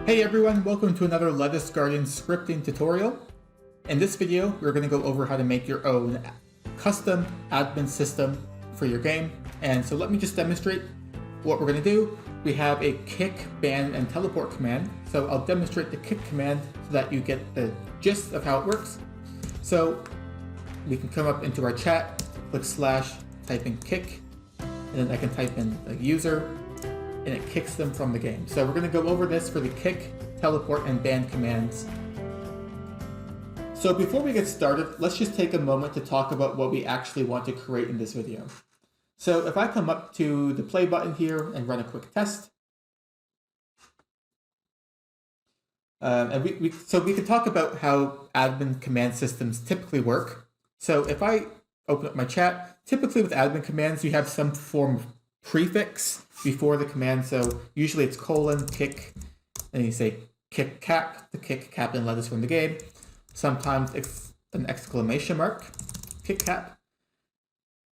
Hey everyone, welcome to another Lettuce Garden scripting tutorial. In this video, we're going to go over how to make your own custom admin system for your game. And so let me just demonstrate what we're going to do. We have a kick, ban, and teleport command. So I'll demonstrate the kick command so that you get the gist of how it works. So we can come up into our chat, click slash, type in kick, and then I can type in a user, and it kicks them from the game. So we're going to go over this for the kick, teleport, and ban commands. So before we get started, let's just take a moment to talk about what we actually want to create in this video. So if I come up to the play button here and run a quick test, and we can talk about how admin command systems typically work. So if I open up my chat, typically with admin commands, you have some form of prefix before the command. So usually it's colon, kick, and you say kick cap to kick Captain Lettuce from the game. Sometimes it's an exclamation mark, kick cap.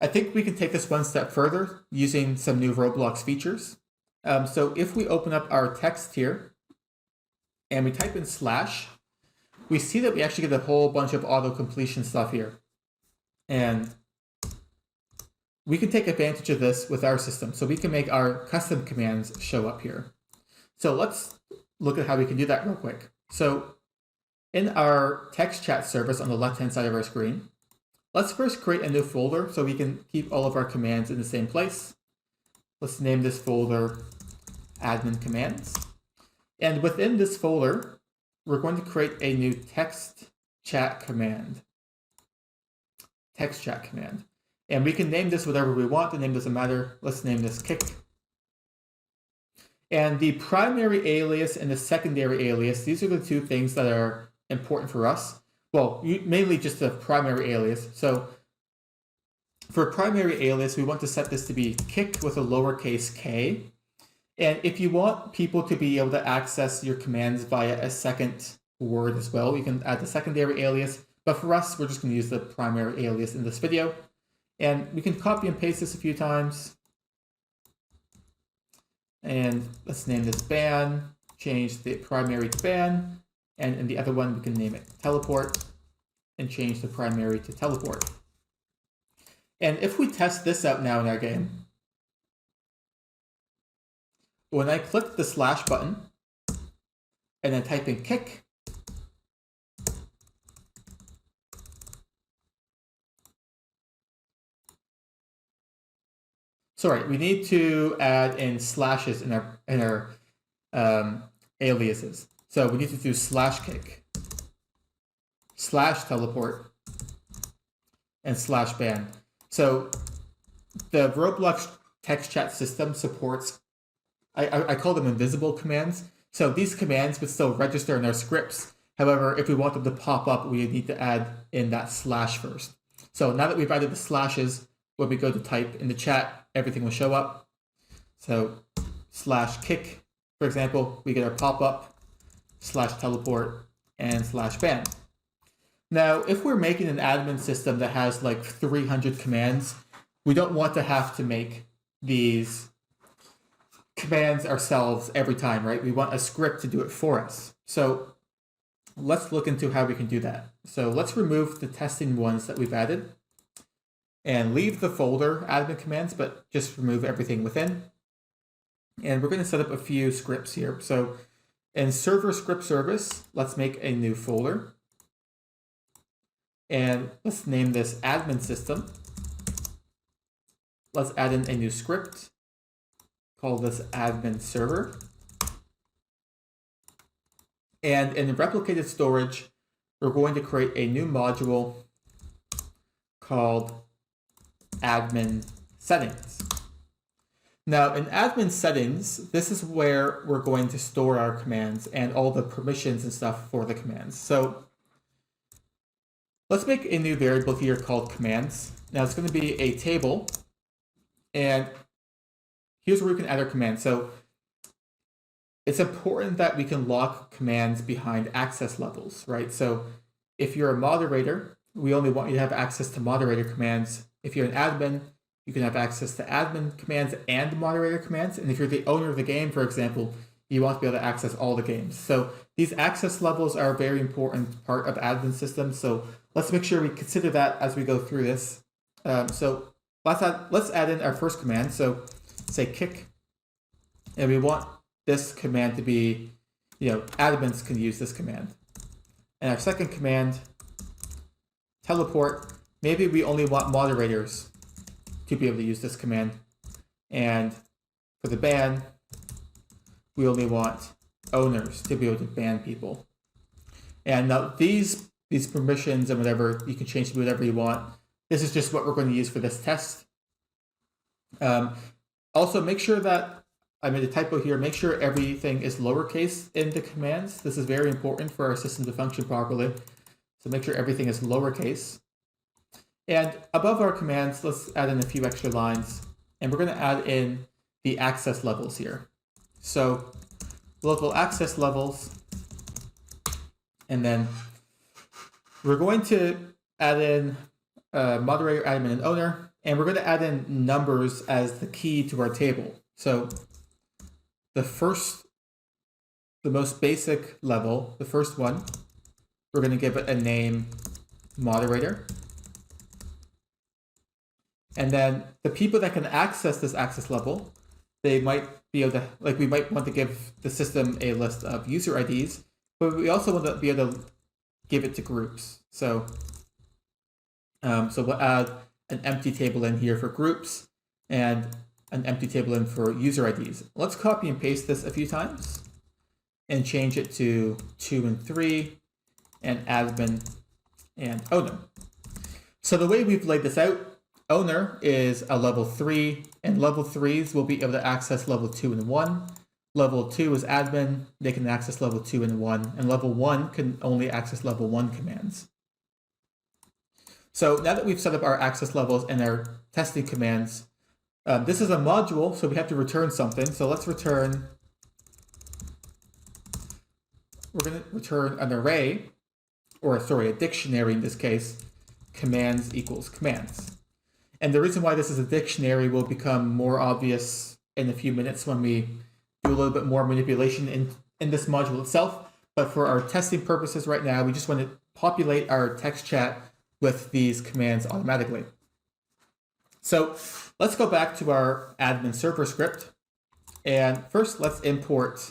I think we can take this one step further using some new Roblox features. So if we open up our text here and we type in slash, we see that we actually get a whole bunch of auto completion stuff here. And we can take advantage of this with our system. So we can make our custom commands show up here. So let's look at how we can do that real quick. So in our text chat service on the left-hand side of our screen, let's first create a new folder so we can keep all of our commands in the same place. Let's name this folder admin commands. And within this folder, we're going to create a new text chat command. Text chat command. And we can name this whatever we want. The name doesn't matter. Let's name this kick. And the primary alias and the secondary alias, these are the two things that are important for us. Well, mainly just the primary alias. So for primary alias, we want to set this to be kick with a lowercase k. And if you want people to be able to access your commands via a second word as well, you can add the secondary alias. But for us, we're just going to use the primary alias in this video. And we can copy and paste this a few times. And let's name this ban, change the primary to ban. And in the other one, we can name it teleport and change the primary to teleport. And if we test this out now in our game, when I click the slash button and then type in kick, sorry, we need to add in slashes in our aliases. So we need to do slash kick, slash teleport, and slash ban. So the Roblox text chat system supports, I call them invisible commands. So these commands would still register in our scripts. However, if we want them to pop up, we need to add in that slash first. So now that we've added the slashes, when we go to type in the chat, everything will show up. So slash kick, for example, we get our pop-up, slash teleport, and slash ban. Now, if we're making an admin system that has like 300 commands, we don't want to have to make these commands ourselves every time, right? We want a script to do it for us. So let's look into how we can do that. So let's remove the testing ones that we've added and leave the folder admin commands, but just remove everything within. And we're going to set up a few scripts here. So in server script service, let's make a new folder. And let's name this admin system. Let's add in a new script. Call this admin server. And in replicated storage, we're going to create a new module called admin settings. Now in admin settings, this is where we're going to store our commands and all the permissions and stuff for the commands. So let's make a new variable here called commands. Now it's going to be a table, and here's where we can add our commands. So it's important that we can lock commands behind access levels, right? So if you're a moderator, we only want you to have access to moderator commands. If you're an admin, you can have access to admin commands and moderator commands. And if you're the owner of the game, for example, you want to be able to access all the games. So these access levels are a very important part of admin systems. So let's make sure we consider that as we go through this. So let's add in our first command. So say kick, and we want this command to be, admins can use this command. And our second command, teleport, maybe we only want moderators to be able to use this command. And for the ban, we only want owners to be able to ban people. And now these permissions and whatever, you can change to whatever you want. This is just what we're going to use for this test. Also, make sure that, I made a typo here, make sure everything is lowercase in the commands. This is very important for our system to function properly. So make sure everything is lowercase. And above our commands, let's add in a few extra lines. And we're going to add in the access levels here. So local access levels. And then we're going to add in moderator, admin, and owner. And we're going to add in numbers as the key to our table. So the most basic level, the first one, we're going to give it a name, moderator. And then the people that can access this access level, they might be able to, we might want to give the system a list of user IDs, but we also want to be able to give it to groups. So, so we'll add an empty table in here for groups and an empty table in for user IDs. Let's copy and paste this a few times and change it to 2 and 3 and admin and owner. So the way we've laid this out, owner is a level 3, and level 3s will be able to access level 2 and 1. Level 2 is admin, they can access level 2 and 1, and level 1 can only access level 1 commands. So now that we've set up our access levels and our testing commands, this is a module, so we have to return something. So let's return, we're going to return an array, or sorry, a dictionary in this case, commands equals commands. And the reason why this is a dictionary will become more obvious in a few minutes when we do a little bit more manipulation in this module itself. But for our testing purposes right now, we just want to populate our text chat with these commands automatically. So let's go back to our admin server script. And first, let's import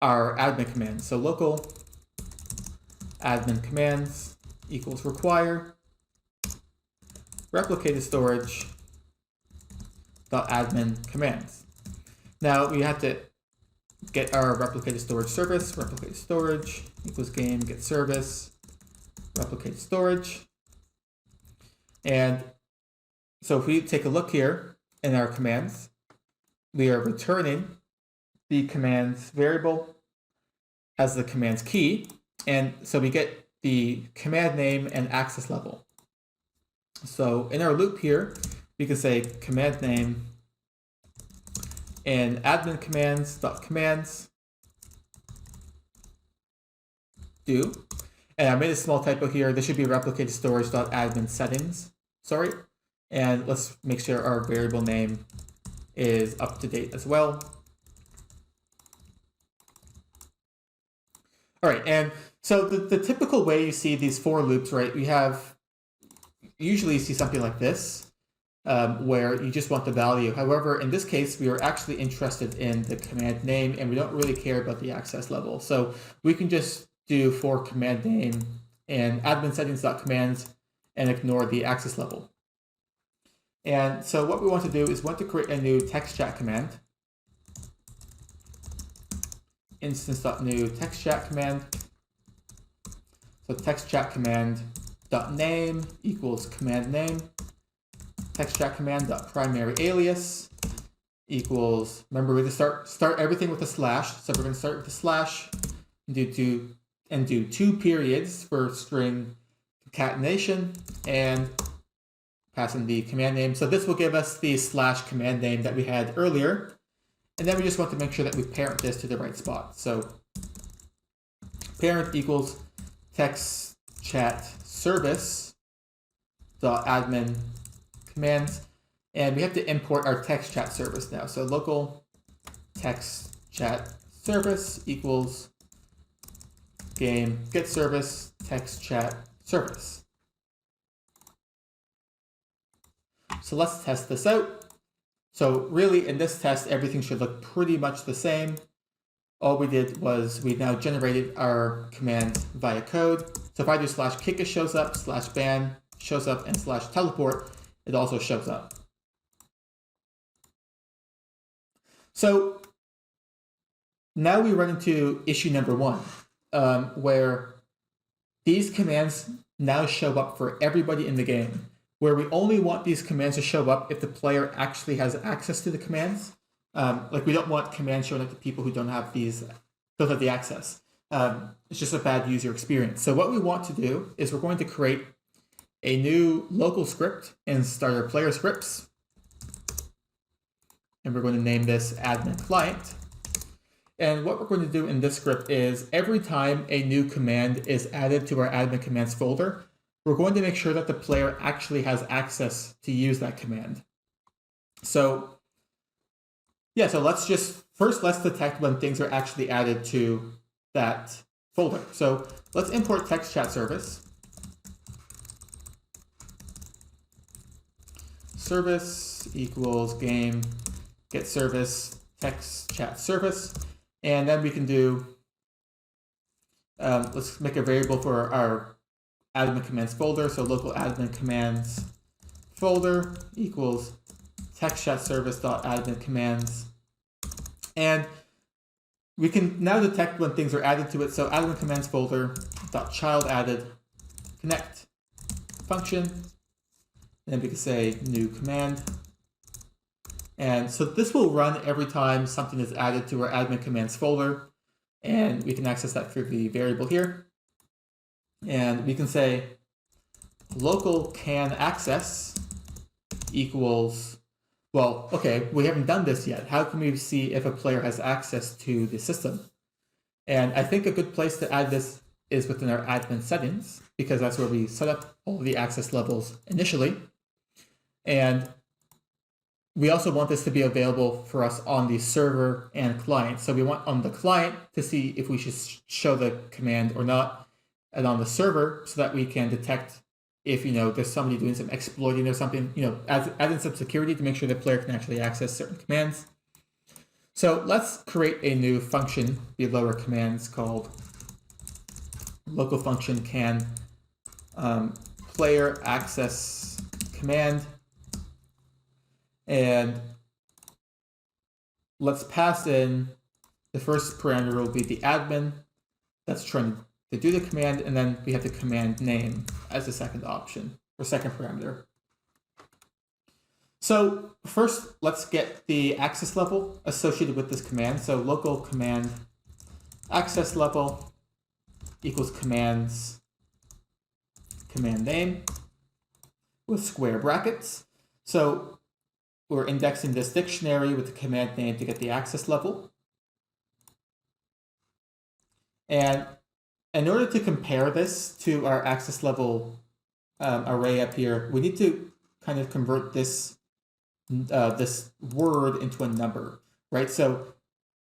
our admin commands. So local admin commands equals require replicated storage dot admin commands. Now we have to get our replicated storage service. Replicated storage equals game get service replicated storage. And so if we take a look here in our commands, we are returning the commands variable as the commands key. And so we get the command name and access level. So in our loop here, we can say command name and admin commands dot commands do. And I made a small typo here. This should be replicated storage dot admin settings. Sorry. And let's make sure our variable name is up to date as well. All right, and so the typical way you see these for loops, right? We have, usually you see something like this, where you just want the value. However, in this case, we are actually interested in the command name, and we don't really care about the access level. So we can just do for command name and admin settings.commands and ignore the access level. And so what we want to do is want to create a new text chat command. Instance.new text chat command. So text chat command dot name equals command name. Text chat command dot primary alias equals, remember we just start everything with a slash. So we're going to start with a slash and do two periods for string concatenation and pass in the command name. So this will give us the slash command name that we had earlier. And then we just want to make sure that we parent this to the right spot. So parent equals text chat service dot admin commands. And we have to import our text chat service now. So local text chat service equals game get service text chat service. So let's test this out. So really in this test, everything should look pretty much the same. All we did was we now generated our commands via code. So if I do /kick, it shows up, /ban shows up, and /teleport, it also shows up. So now we run into issue number 1, where these commands now show up for everybody in the game, where we only want these commands to show up if the player actually has access to the commands. Like we don't want commands showing up to people who don't have the access. It's just a bad user experience. So what we want to do is we're going to create a new local script in starter player scripts. And we're going to name this admin client. And what we're going to do in this script is every time a new command is added to our admin commands folder, we're going to make sure that the player actually has access to use that command. So yeah, so let's detect when things are actually added to that folder. So let's import text chat service. Service equals game get service text chat service. And then we can do, let's make a variable for our admin commands folder. So local admin commands folder equals text chat service.admin commands. And we can now detect when things are added to it. So admin commands folder dot child added connect function. And then we can say new command. And so this will run every time something is added to our admin commands folder. And we can access that through the variable here. And we can say local can access equals, well, okay, we haven't done this yet. How can we see if a player has access to the system? And I think a good place to add this is within our admin settings, because that's where we set up all the access levels initially. And we also want this to be available for us on the server and client. So we want on the client to see if we should show the command or not, and on the server so that we can detect if, there's somebody doing some exploiting or something, add in some security to make sure the player can actually access certain commands. So let's create a new function below our commands called local function can player access command. And let's pass in the first parameter will be the admin that's trying to do the command, and then we have the command name as the second option or second parameter. So first, let's get the access level associated with this command. So local command access level equals commands command name with square brackets. So we're indexing this dictionary with the command name to get the access level. And in order to compare this to our access level array up here, we need to kind of convert this this word into a number, right? So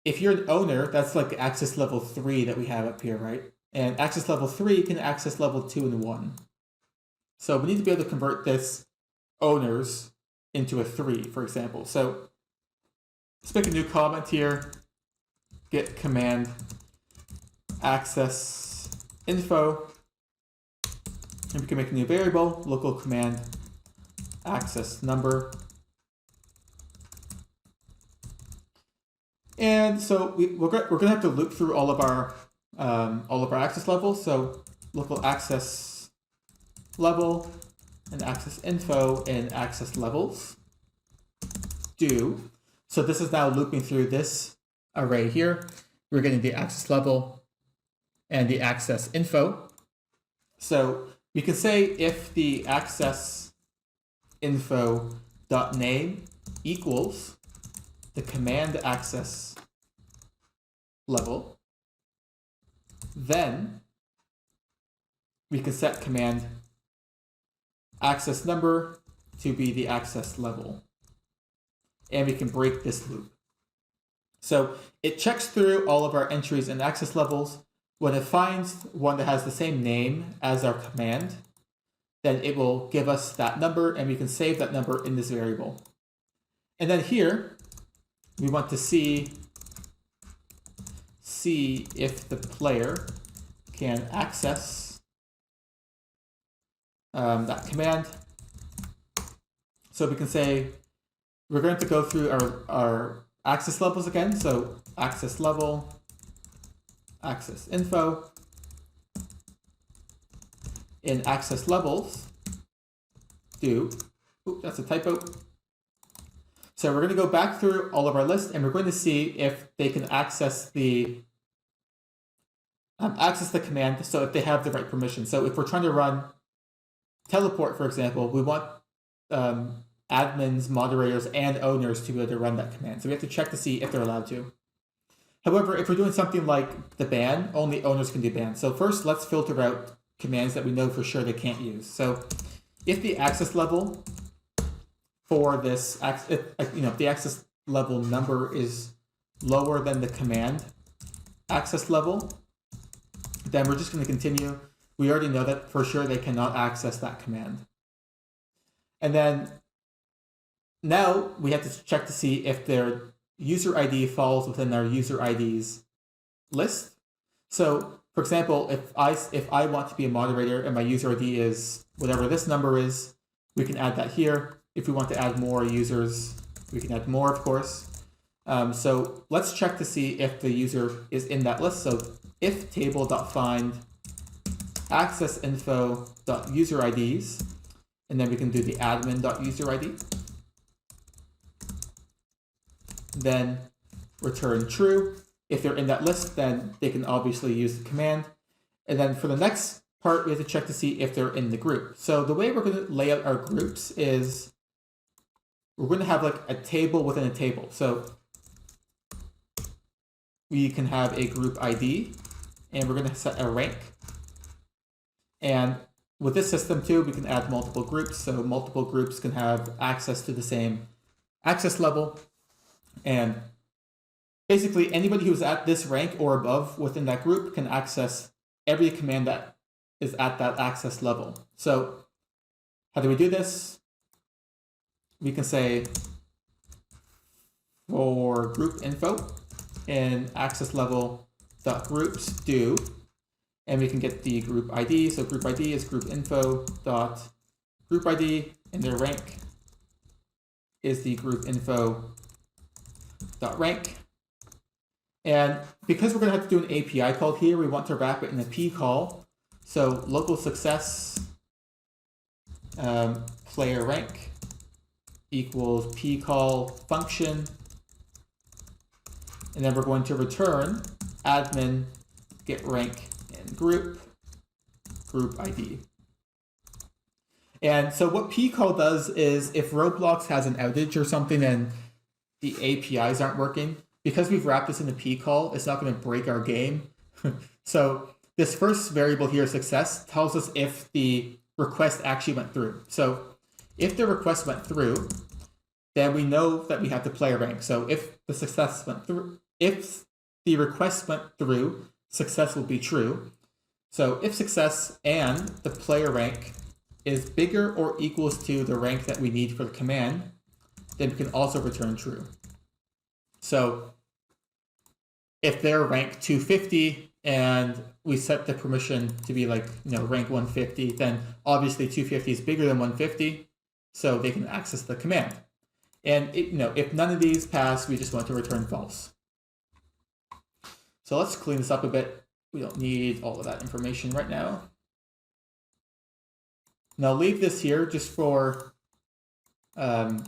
if you're an owner, that's like access level 3 that we have up here, right? And access level 3 can access level 2 and 1. So we need to be able to convert this owners into a 3, for example. So let's make a new comment here. Get command access info. And we can make a new variable, local command access number. And so we're going to have to loop through all of our access levels. So local access level and access info and access levels do. So this is now looping through this array here. We're getting the access level and the access info. So we can say if the access info dot name equals the command access level, then we can set command access number to be the access level. And we can break this loop. So it checks through all of our entries and access levels. When it finds one that has the same name as our command, then it will give us that number, and we can save that number in this variable. And then here, we want to see if the player can access that command. So we can say, we're going to go through our access levels again. So access level, access info. In access levels, that's a typo. So we're going to go back through all of our lists, and we're going to see if they can access the command, so if they have the right permission. So if we're trying to run teleport, for example, we want admins, moderators, and owners to be able to run that command. So we have to check to see if they're allowed to. However, if we're doing something like the ban, only owners can do ban. So first, let's filter out commands that we know for sure they can't use. So if the access level for this, if the access level number is lower than the command access level, then we're just going to continue. We already know that for sure they cannot access that command. And then now we have to check to see if their user ID falls within our user IDs list. So for example, if I want to be a moderator and my user ID is whatever this number is, we can add that here. If we want to add more users, we can add more, of course. So let's check to see if the user is in that list. So if table.find access info.user IDs, and then we can do the admin.user ID. Then return true. If they're in that list, then they can obviously use the command. And then for the next part, we have to check to see if they're in the group. So the way we're going to lay out our groups is we're going to have like a table within a table. So we can have a group ID, and we're going to set a rank. And with this system too, we can add multiple groups. So multiple groups can have access to the same access level. And basically anybody who's at this rank or above within that group can access every command that is at that access level. So how do we do this? We can say for group info in access level dot groups do, and we can get the group ID. So group ID is group info dot group ID, and their rank is the group info dot rank. And because we're going to have to do an API call here, we want to wrap it in a P call. So local success player rank equals P call function. And then we're going to return admin get rank and group ID. And so what P call does is if Roblox has an outage or something and the APIs aren't working, because we've wrapped this in a P call, it's not going to break our game. So this first variable here, success, tells us if the request actually went through. So if the request went through, then we know that we have the player rank. So if the success went through, if the request went through, success will be true. So if success and the player rank is bigger or equals to the rank that we need for the command, then we can also return true. So if they're rank 250 and we set the permission to be like, rank 150, then obviously 250 is bigger than 150, so they can access the command. And if none of these pass, we just want to return false. So let's clean this up a bit. We don't need all of that information right now. Now leave this here just for you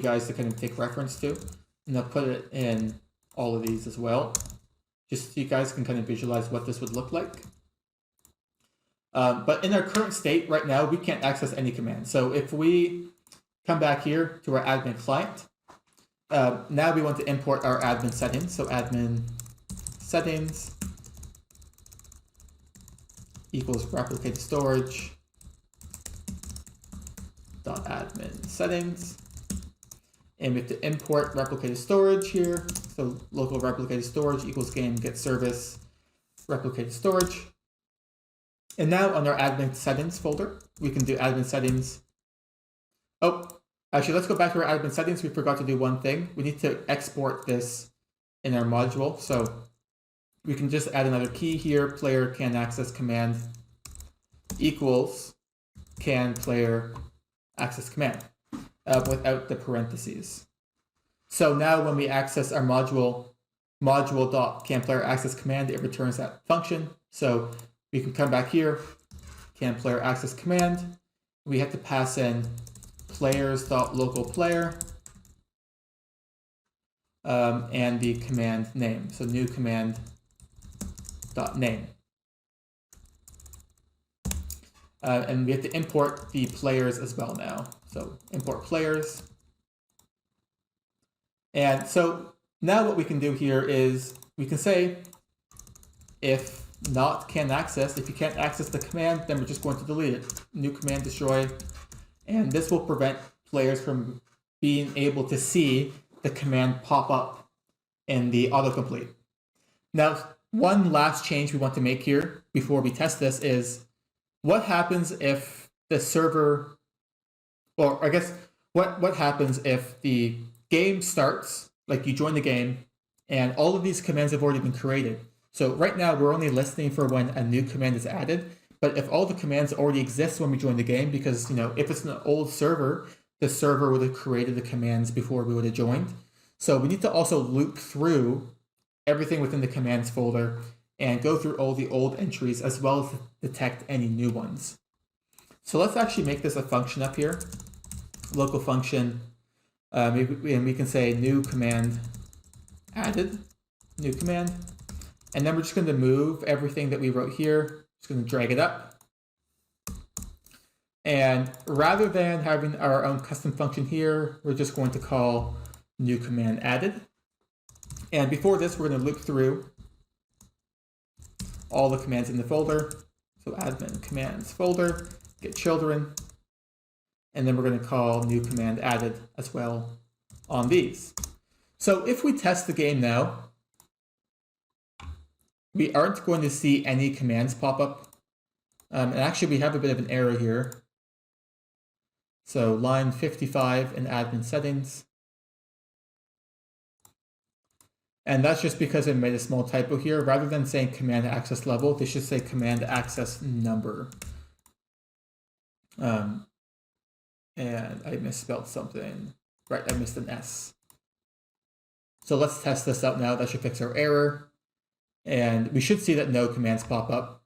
guys to kind of take reference to, and I'll put it in all of these as well, just so you guys can kind of visualize what this would look like. But in our current state right now, we can't access any command. So if we come back here to our admin client, now we want to import our admin settings. So admin settings equals replicated storage dot admin settings. And we have to import replicated storage here. So local replicated storage equals game get service replicated storage. And now on our admin settings folder, we can do admin settings. Oh, actually, let's go back to our admin settings. We forgot to do one thing. We need to export this in our module. So we can just add another key here. Player can access command equals can player access command without the parentheses. So now when we access our module.canPlayer access command, it returns that function. So we can come back here, can player access command. We have to pass in players.localPlayer and the command name. So new command.name. And we have to import the players as well now. So import players. And so now what we can do here is we can say if not can access, if you can't access the command, then we're just going to delete it. New command destroy. And this will prevent players from being able to see the command pop up in the autocomplete. Now, one last change we want to make here before we test this is what happens if the server, or I guess what happens if the game starts, like you join the game, and all of these commands have already been created. So right now we're only listening for when a new command is added, but if all the commands already exist when we join the game, because if it's an old server, the server would have created the commands before we would have joined. So we need to also loop through everything within the commands folder and go through all the old entries as well as detect any new ones. So let's actually make this a function up here. Local function, and we can say new command added, new command. And then we're just going to move everything that we wrote here. Just going to drag it up. And rather than having our own custom function here, we're just going to call new command added. And before this, we're going to loop through all the commands in the folder. So admin commands folder, get children. And then we're going to call new command added as well on these. So if we test the game now, we aren't going to see any commands pop up. And actually, we have a bit of an error here. So line 55 in admin settings. And that's just because I made a small typo here. Rather than saying command access level, they should say command access number. And I misspelled something. Right, I missed an S. So let's test this out now. That should fix our error. And we should see that no commands pop up.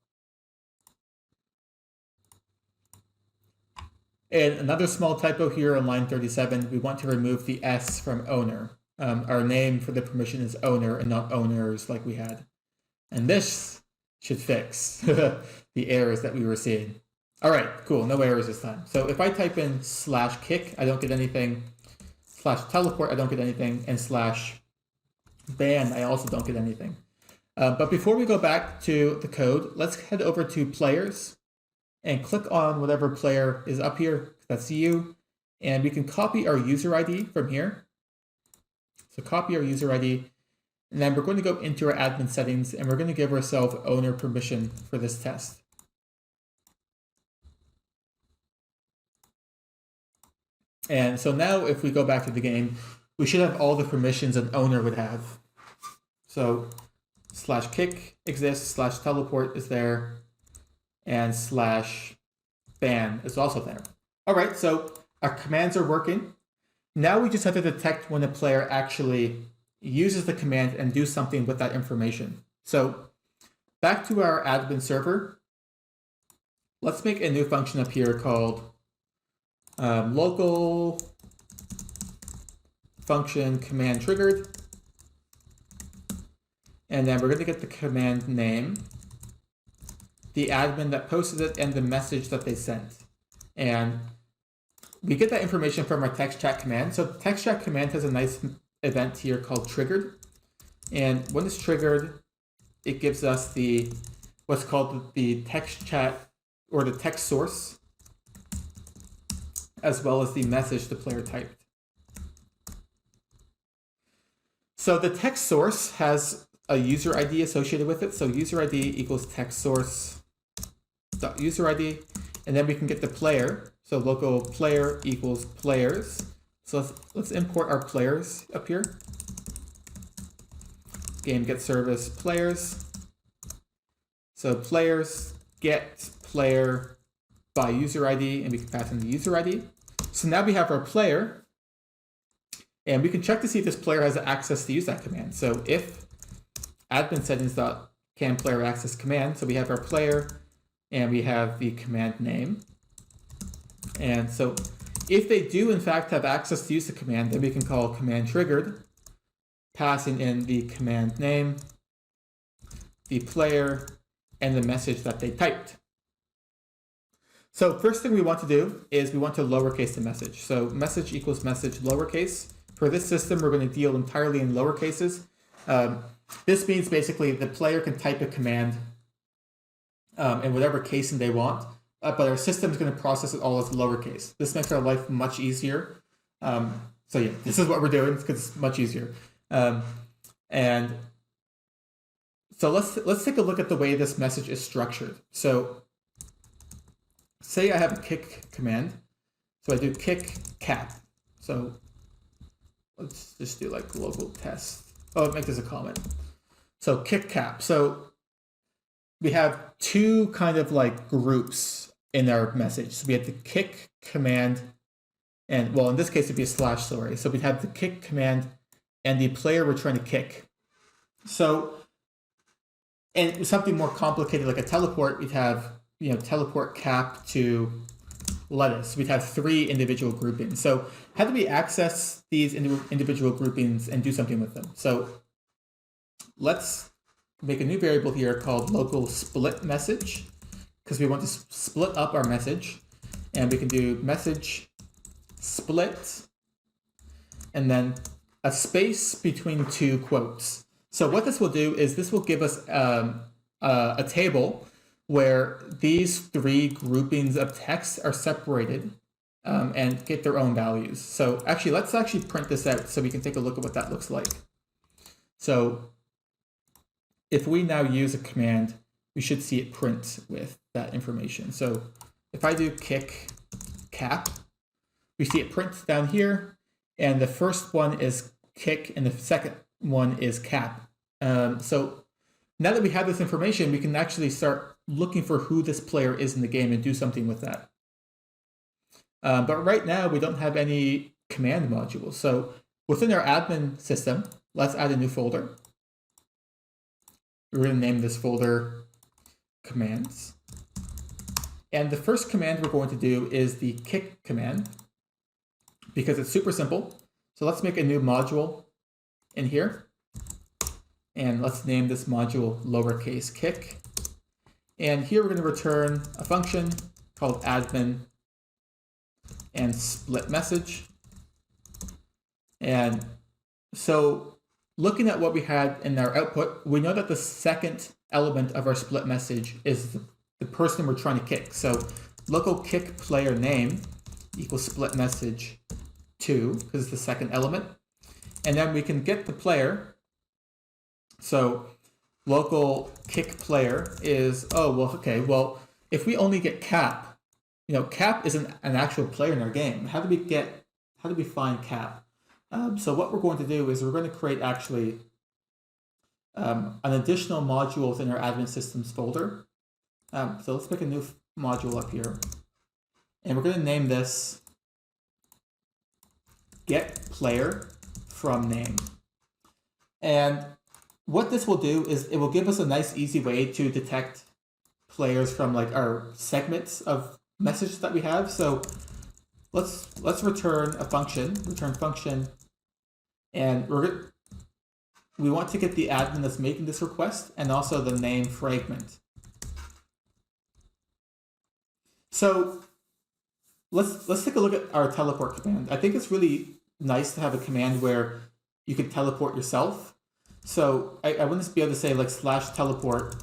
And another small typo here on line 37, we want to remove the S from owner. Our name for the permission is owner and not owners like we had. And this should fix the errors that we were seeing. All right, cool, no errors this time. So if I type in /kick, I don't get anything. /teleport, I don't get anything. And /ban, I also don't get anything. But before we go back to the code, let's head over to players and click on whatever player is up here. That's you. And we can copy our user ID from here. So copy our user ID. And then we're going to go into our admin settings and we're going to give ourselves owner permission for this test. And so now if we go back to the game, we should have all the permissions an owner would have. So /kick exists, /teleport is there, and /ban is also there. All right, so our commands are working. Now we just have to detect when a player actually uses the command and do something with that information. So back to our admin server, let's make a new function up here called local function command triggered. And then we're going to get the command name, the admin that posted it, and the message that they sent. And we get that information from our text chat command. So the text chat command has a nice event here called triggered. And when it's triggered, it gives us the what's called the text chat or the text source, as well as the message the player typed. So the text source has a user ID associated with it. So user ID equals text source dot user ID, and then we can get the player. So local player equals players. So let's import our players up here. Game get service players. So players get player by user ID, and we can pass in the user ID. So now we have our player, and we can check to see if this player has access to use that command. So if admin settings.can player access command, so we have our player, and we have the command name. And so if they do in fact have access to use the command, then we can call command triggered, passing in the command name, the player, and the message that they typed. So first thing we want to do is we want to lowercase the message. So message equals message lowercase. For this system, we're going to deal entirely in lower cases. This means basically the player can type a command in whatever casing they want, but our system is going to process it all as lowercase. This makes our life much easier. So yeah, this is what we're doing because it's much easier. And so let's take a look at the way this message is structured. So say I have a kick command. So I do kick cap. So let's just do like local test. Oh, make this a comment. So kick cap. So we have two kind of like groups in our message. So we have the kick command, and well, in this case, it'd be a slash, sorry. So we'd have the kick command and the player we're trying to kick. So, and something more complicated like a teleport, we'd have, teleport cap to lettuce. We'd have three individual groupings. So how do we access these individual groupings and do something with them? So let's make a new variable here called local split message, because we want to split up our message, and we can do message split and then a space between two quotes. So what this will do is this will give us a table where these three groupings of text are separated and get their own values. So actually, let's print this out so we can take a look at what that looks like. So if we now use a command, we should see it print with that information. So if I do kick cap, we see it print down here, and the first one is kick and the second one is cap. So now that we have this information, we can actually start looking for who this player is in the game and do something with that. But right now we don't have any command modules. So within our admin system, let's add a new folder. We're going to name this folder commands. And the first command we're going to do is the kick command because it's super simple. So let's make a new module in here. And let's name this module lowercase kick. And here we're going to return a function called admin and split message. And so looking at what we had in our output, we know that the second element of our split message is the person we're trying to kick. So local kick player name equals split message 2, because it's the second element. And then we can get the player. So local kick player is, well, if we only get cap, cap isn't an actual player in our game. How do we find cap? So what we're going to do is we're going to create actually an additional module within our admin systems folder. So let's make a new module up here. And we're going to name this get player from name. And what this will do is it will give us a nice easy way to detect players from like our segments of messages that we have. So let's return a function, and we want to get the admin that's making this request and also the name fragment. So let's take a look at our teleport command. I think it's really nice to have a command where you can teleport yourself. So I wouldn't be able to say like / teleport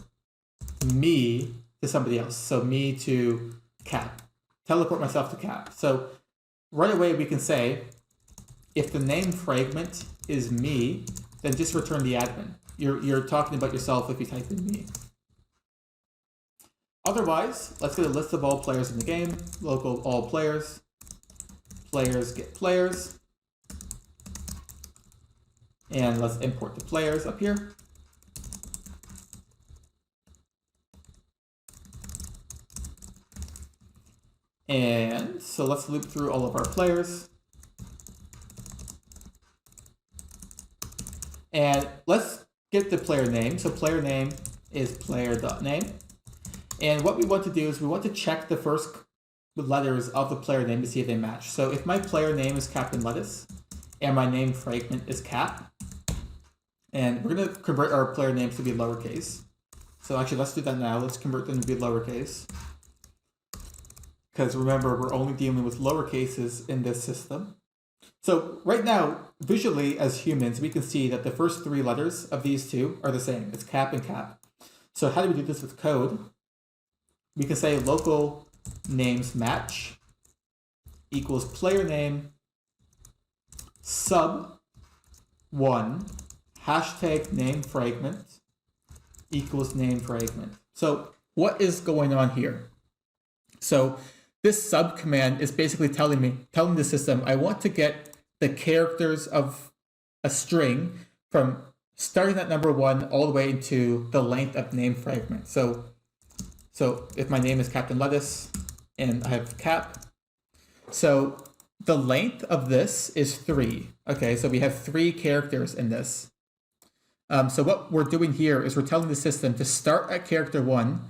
me to somebody else. So me to cap, teleport myself to cap. So right away we can say if the name fragment is me, then just return the admin. You're talking about yourself if you type in me. Otherwise, let's get a list of all players in the game, local all players, players get players, and let's import the players up here. And so let's loop through all of our players. And let's get the player name. So player name is player.name. And what we want to do is we want to check the first letters of the player name to see if they match. So if my player name is Captain Lettuce and my name fragment is Cap, and we're going to convert our player names to be lowercase. So actually, let's do that now. Let's convert them to be lowercase. Because remember, we're only dealing with lowercases in this system. So right now, visually as humans, we can see that the first three letters of these two are the same. It's Cap and Cap. So how do we do this with code? We can say local names match equals player name sub 1 hashtag name fragment equals name fragment. So what is going on here? So this sub command is basically telling the system, I want to get the characters of a string from starting at number 1 all the way into the length of name fragment. So if my name is Captain Lettuce and I have Cap, so the length of this is 3. Okay, so we have 3 characters in this. So what we're doing here is we're telling the system to start at character 1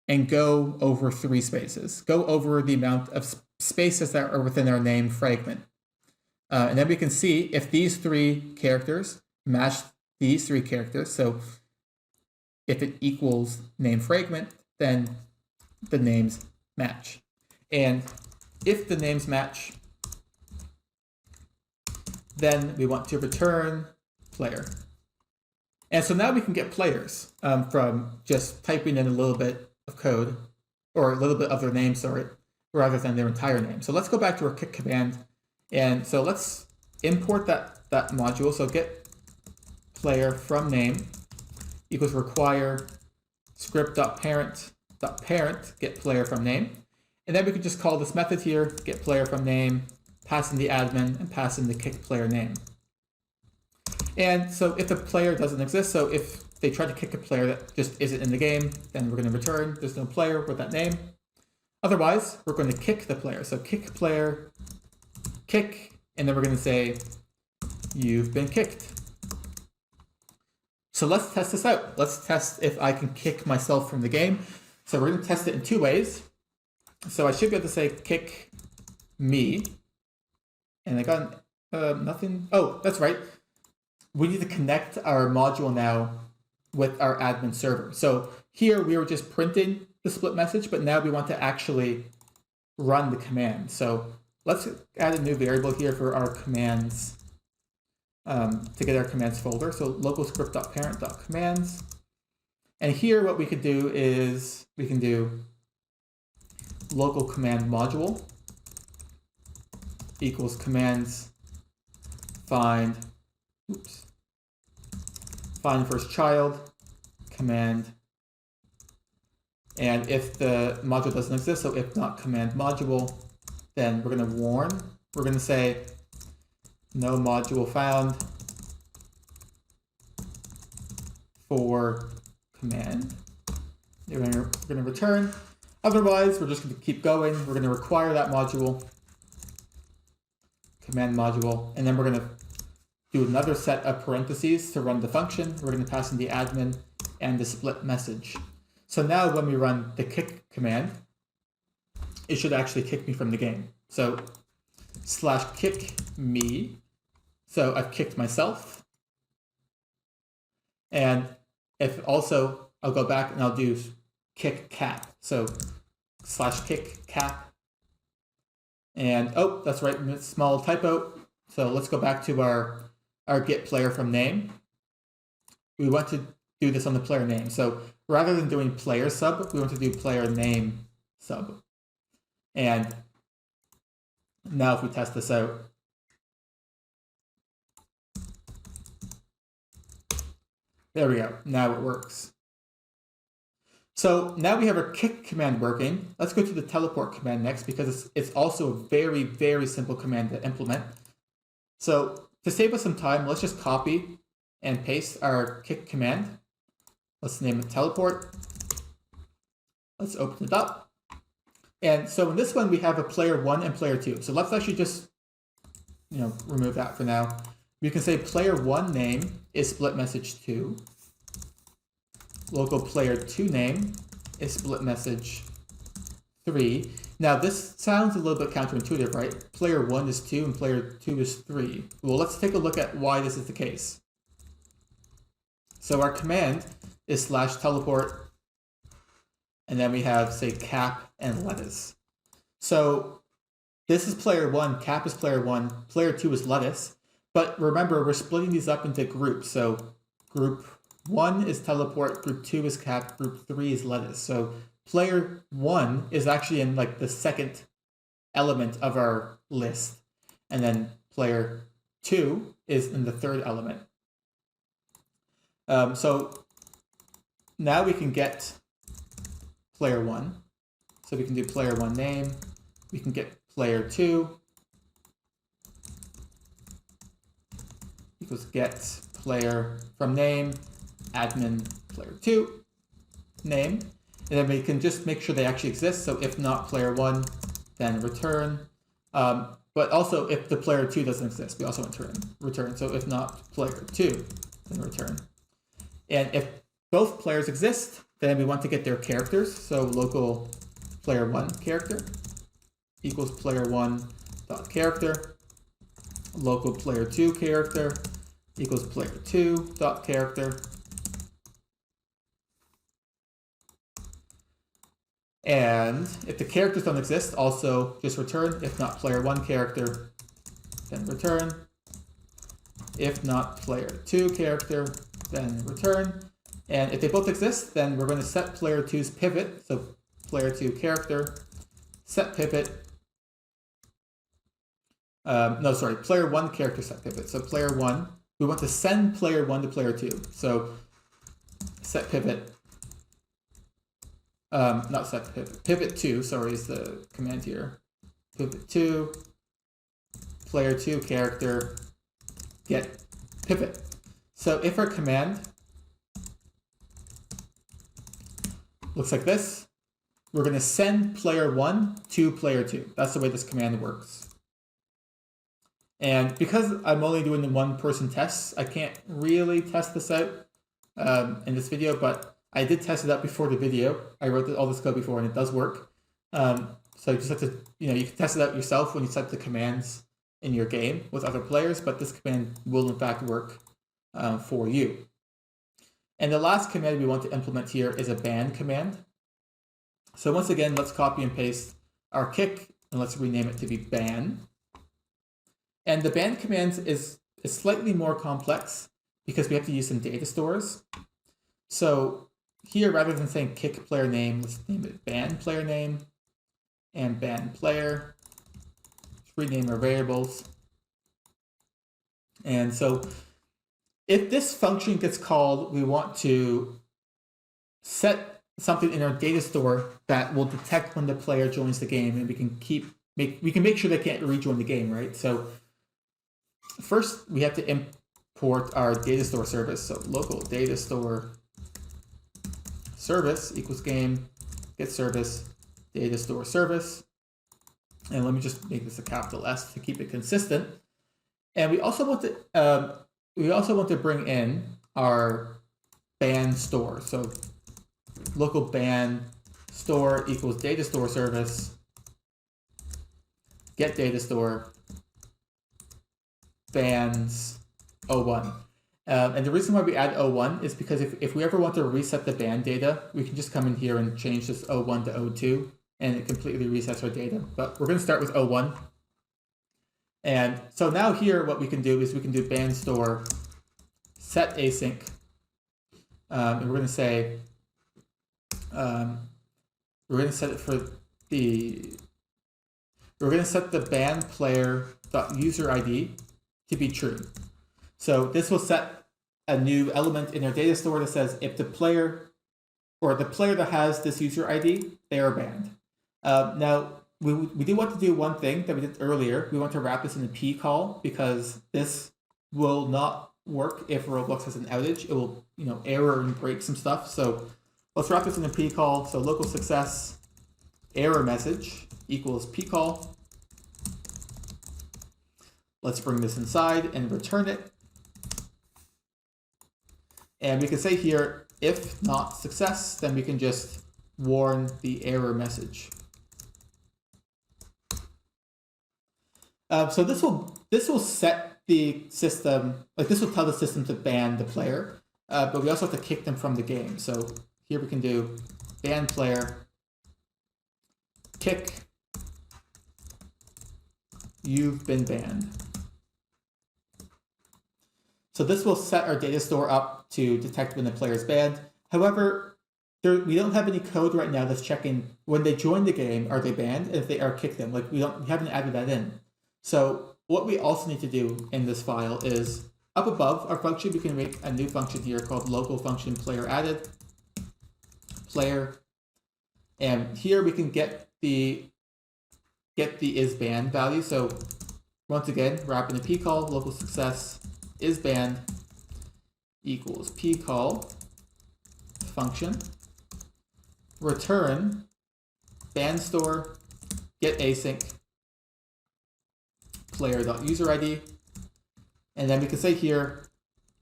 and go over 3 spaces. Go over the amount of spaces that are within our name fragment. And then we can see if these 3 characters match these 3 characters. So if it equals name fragment, then the names match. And if the names match, then we want to return player. And so now we can get players from just typing in a little bit of code, or a little bit of their name, sorry, rather than their entire name. So let's go back to our kick command. And so let's import that module. So get player from name equals require script.parent get player from name. And then we can just call this method here, get player from name, pass in the admin, and pass in the kick player name. And so if the player doesn't exist, so if they try to kick a player that just isn't in the game, then we're going to return there's no player with that name. Otherwise, we're going to kick the player. So kick player, kick, and then we're going to say, you've been kicked. So let's test this out. Let's test if I can kick myself from the game. So we're going to test it in 2 ways. So I should be able to say kick me. And I got nothing. Oh, that's right. We need to connect our module now with our admin server. So here we were just printing the split message, but now we want to actually run the command. So let's add a new variable here for our commands to get our commands folder. So local script.parent.commands. And here what we could do is we can do local command module equals commands find first child command, and if the module doesn't exist, so if not command module, then we're going to warn. We're going to say no module found for command. We're going to return. Otherwise, we're just going to keep going. We're going to require that module, command module, and then we're going to do another set of parentheses to run the function. We're going to pass in the admin and the split message. So now when we run the kick command, it should actually kick me from the game. So /kick me. So I've kicked myself. And if also, I'll go back and I'll do kick cap. So /kick cap. And oh, that's right, small typo. So let's go back to our get player from name. We want to do this on the player name. So rather than doing player sub, we want to do player name sub. And now if we test this out, There we go. Now it works. So now we have our kick command working. Let's go to the teleport command next because it's also a very, very simple command to implement. So to save us some time, let's just copy and paste our kick command. Let's name it teleport. Let's open it up. And so in this one, we have a player 1 and player 2. So let's actually just, remove that for now. We can say player 1 name is split message 2. Local player 2 name is split message 3. Now this sounds a little bit counterintuitive, right? Player 1 is 2 and player 2 is 3. Well, let's take a look at why this is the case. So our command is /teleport, and then we have, say, cap and lettuce. So this is player 1, cap is player 1, player 2 is lettuce. But remember, we're splitting these up into groups. So group 1 is teleport, group 2 is cap, group 3 is lettuce. So player 1 is actually in like the second element of our list. And then player 2 is in the third element. So now we can get player 1. So we can do player 1 name. We can get player 2 equals get player from name, admin player 2 name. And then we can just make sure they actually exist. So if not player 1, then return. But also if the player 2 doesn't exist, we also return. So if not player 2, then return. And if both players exist, then we want to get their characters. So local player 1 character equals player 1 dot character. Local player 2 character equals player 2 dot character. And if the characters don't exist, also just return. If not player 1 character, then return. If not player 2 character, then return. And if they both exist, then we're going to set player 2's pivot. So player 2 character, set pivot. Player 1 character set pivot. So player 1, we want to send player 1 to player 2. So set pivot. Not set pivot. Pivot 2, sorry, is the command here. Pivot 2, player 2 character, get pivot. So if our command looks like this, we're going to send player 1 to player 2. That's the way this command works. And because I'm only doing the one-person tests, I can't really test this out in this video, but I did test it out before the video. I wrote all this code before, and it does work. So you just have to, you can test it out yourself when you set the commands in your game with other players, but this command will in fact work for you. And the last command we want to implement here is a ban command. So once again, let's copy and paste our kick, and let's rename it to be ban. And the ban command is slightly more complex because we have to use some data stores. So here, rather than saying kick player name, let's name it ban player name and ban player. Let's rename our variables. And so if this function gets called, we want to set something in our data store that will detect when the player joins the game, and we can make sure they can't rejoin the game, right? So first, we have to import our data store service. So local data store service equals game get service data store service. And let me just make this a capital S to keep it consistent. And we also want to bring in our ban store. So local ban store equals data store service get data store bans 01. And the reason why we add 01 is because if we ever want to reset the ban data, we can just come in here and change this 01 to 02, and it completely resets our data. But we're going to start with 01. And so now here, what we can do is we can do ban store set async. And we're going to say, we're going to set it for we're going to set the ban player.user ID to be true. So this will set a new element in our data store that says if the player that has this user ID, they are banned. Now, we do want to do one thing that we did earlier. We want to wrap this in a P call because this will not work if Roblox has an outage. It will, error and break some stuff. So let's wrap this in a P call. So local success error message equals P call. Let's bring this inside and return it. And we can say here, if not success, then we can just warn the error message. So this will set the system, this will tell the system to ban the player, but we also have to kick them from the game. So here we can do ban player, kick, you've been banned. So this will set our data store up to detect when the player is banned. However, we don't have any code right now that's checking when they join the game, are they banned? And if they are, kick them. We haven't added that in. So what we also need to do in this file is up above our function, we can make a new function here called local function player added player. And here we can get the is banned value. So once again, wrap in a P call, local success is banned equals P call function, return ban store, get async player.userid, and then we can say here,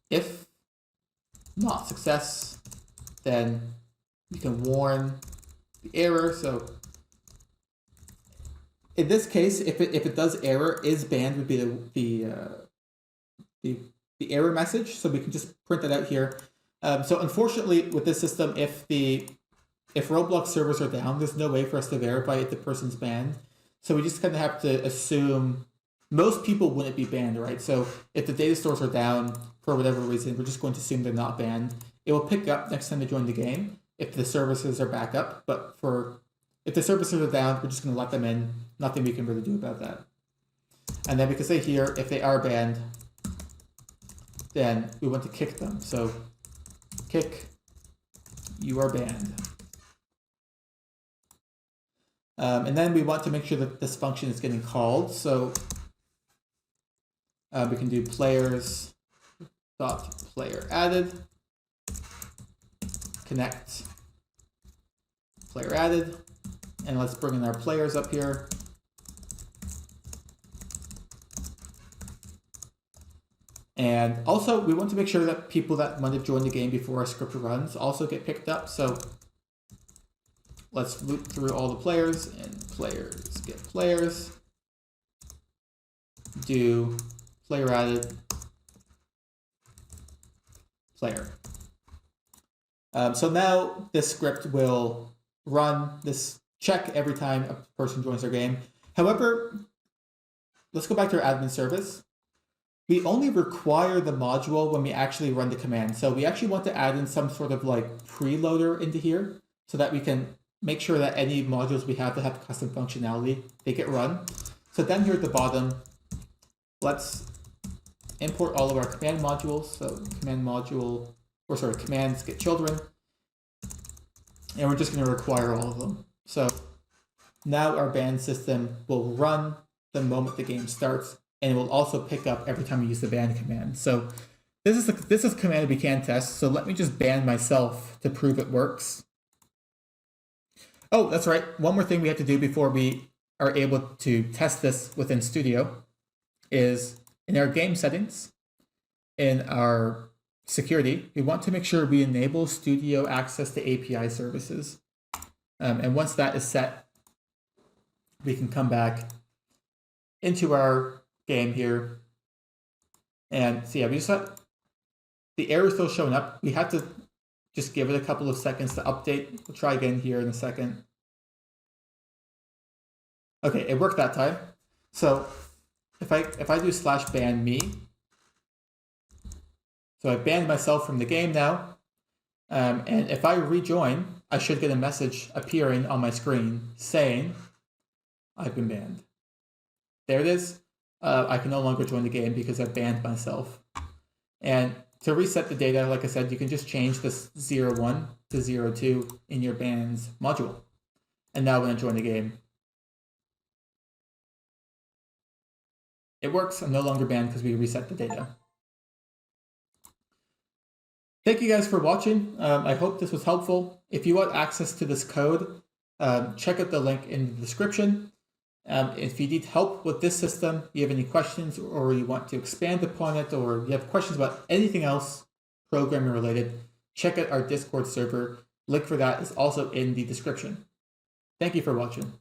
if not success, then we can warn the error. So in this case, if it does error, is banned would be the error message. So we can just print that out here. So unfortunately, with this system, if Roblox servers are down, there's no way for us to verify if the person's banned. So we just kind of have to assume most people wouldn't be banned, right? So if the data stores are down for whatever reason, we're just going to assume they're not banned. It will pick up next time they join the game if the services are back up. But if the services are down, we're just going to let them in. Nothing we can really do about that. And then we can say here, if they are banned, then we want to kick them. So kick, you are banned. And then we want to make sure that this function is getting called. So we can do players dot player added, connect player added, and let's bring in our players up here. And also, we want to make sure that people that might have joined the game before our script runs also get picked up. So let's loop through all the players and players get players. Do player added player. So now this script will run this check every time a person joins our game. However, let's go back to our admin service. We only require the module when we actually run the command. So we actually want to add in some sort of preloader into here so that we can make sure that any modules we have that have custom functionality, they get run. So down here at the bottom, let's import all of our command modules. So commands get children. And we're just going to require all of them. So now our ban system will run the moment the game starts, and it will also pick up every time we use the ban command. So this is a command we can test. So let me just ban myself to prove it works. Oh, that's right. One more thing we have to do before we are able to test this within Studio is in our game settings, in our security, we want to make sure we enable Studio access to API services. And once that is set, we can come back into our game here. And so yeah, we just have the error still showing up. We have to just give it a couple of seconds to update. We'll try again here in a second. Okay, it worked that time. So if I do /ban me, so I banned myself from the game now. And if I rejoin, I should get a message appearing on my screen saying I've been banned. There it is. I can no longer join the game because I banned myself. And To reset the data, like I said, you can just change this 01 to 02 in your band's module. And now when I join the game, it works. I'm no longer banned because we reset the data. Thank you guys for watching. I hope this was helpful. If you want access to this code, check out the link in the description. If you need help with this system, you have any questions, or you want to expand upon it, or you have questions about anything else programming related, check out our Discord server. Link for that is also in the description. Thank you for watching.